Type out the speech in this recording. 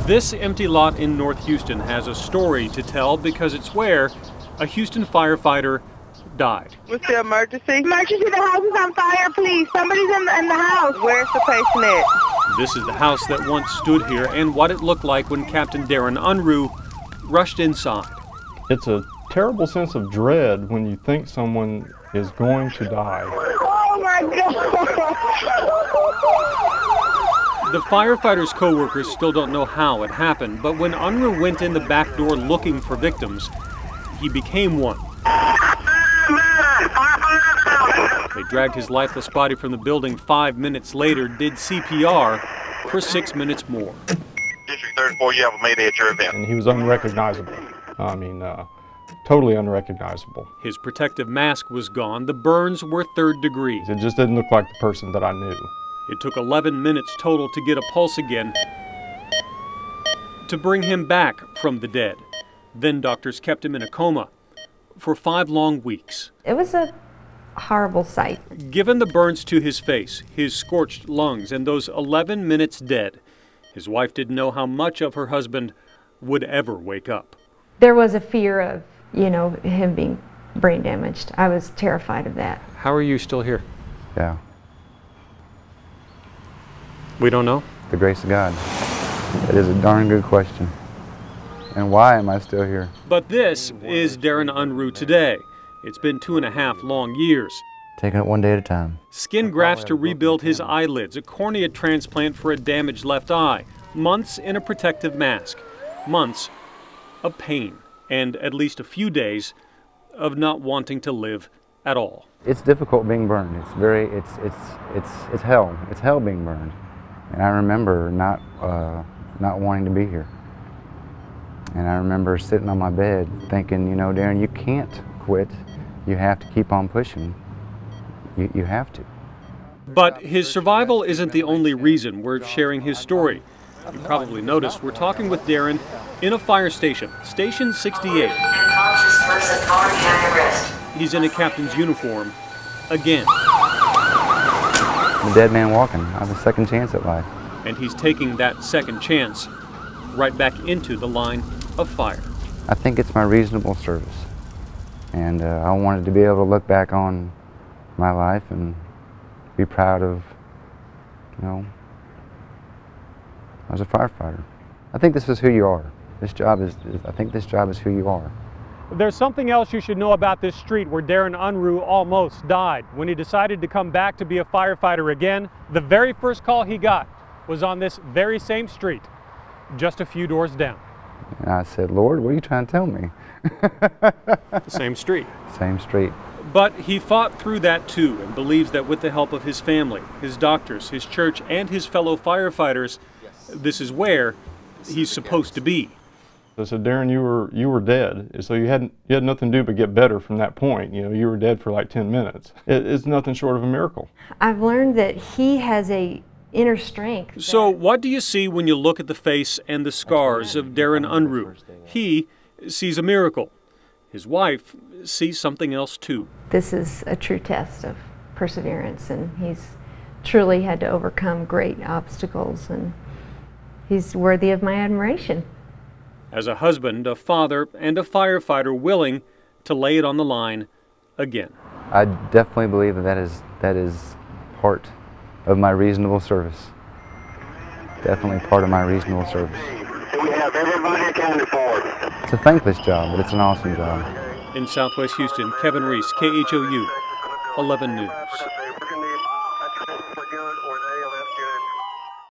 This empty lot in North Houston has a story to tell because it's where a Houston firefighter died. What's the emergency? Emergency, the house is on fire, please. Somebody's in the house. Where's the patient at? This is the house that once stood here and what it looked like when Captain Darin Unruh rushed inside. It's a terrible sense of dread when you think someone is going to die. Oh my God! The firefighters' co-workers still don't know how it happened, but when Unruh went in the back door looking for victims, he became one. They dragged his lifeless body from the building 5 minutes later, did CPR for 6 minutes more. District 34, you have a mayday at your event. And he was unrecognizable. I mean, totally unrecognizable. His protective mask was gone. The burns were 3rd degree. It just didn't look like the person that I knew. It took 11 minutes total to get a pulse again, to bring him back from the dead. Then doctors kept him in a coma for 5 long weeks. It was a horrible sight. Given the burns to his face, his scorched lungs, and those 11 minutes dead, his wife didn't know how much of her husband would ever wake up. There was a fear of, him being brain damaged. I was terrified of that. How are you still here? Yeah. We don't know? The grace of God. It is a darn good question. And why am I still here? But this is Darin Unruh today. It's been 2.5 long years. Taking it one day at a time. Skin grafts to rebuild his eyelids, a cornea transplant for a damaged left eye, months in a protective mask, months of pain, and at least a few days of not wanting to live at all. It's difficult being burned. It's hell. It's hell being burned. And I remember not wanting to be here. And I remember sitting on my bed thinking, Darin, you can't quit. You have to keep on pushing. You have to. But his survival isn't the only reason we're sharing his story. You probably noticed we're talking with Darin in a fire station, Station 68. He's in a captain's uniform again. I'm a dead man walking. I have a second chance at life. And he's taking that second chance right back into the line of fire. I think it's my reasonable service. And I wanted to be able to look back on my life and be proud of, I was a firefighter. I think this is who you are. I think this job is who you are. There's something else you should know about this street where Darin Unruh almost died. When he decided to come back to be a firefighter again, the very first call he got was on this very same street, just a few doors down. And I said, Lord, what are you trying to tell me? Same street. Same street. But he fought through that too and believes that with the help of his family, his doctors, his church, and his fellow firefighters, this is where he's supposed to be. I said, Darin, you were dead. So you had nothing to do but get better from that point. You were dead for like 10 minutes. It's nothing short of a miracle. I've learned that he has a inner strength. So what do you see when you look at the face and the scars of Darin Unruh? He sees a miracle. His wife sees something else too. This is a true test of perseverance, and he's truly had to overcome great obstacles, and he's worthy of my admiration. As a husband, a father, and a firefighter willing to lay it on the line again. I definitely believe that is part of my reasonable service. Definitely part of my reasonable service. We have everybody accounted for. It's a thankless job, but it's an awesome job. In Southwest Houston, Kevin Reece, KHOU 11 News.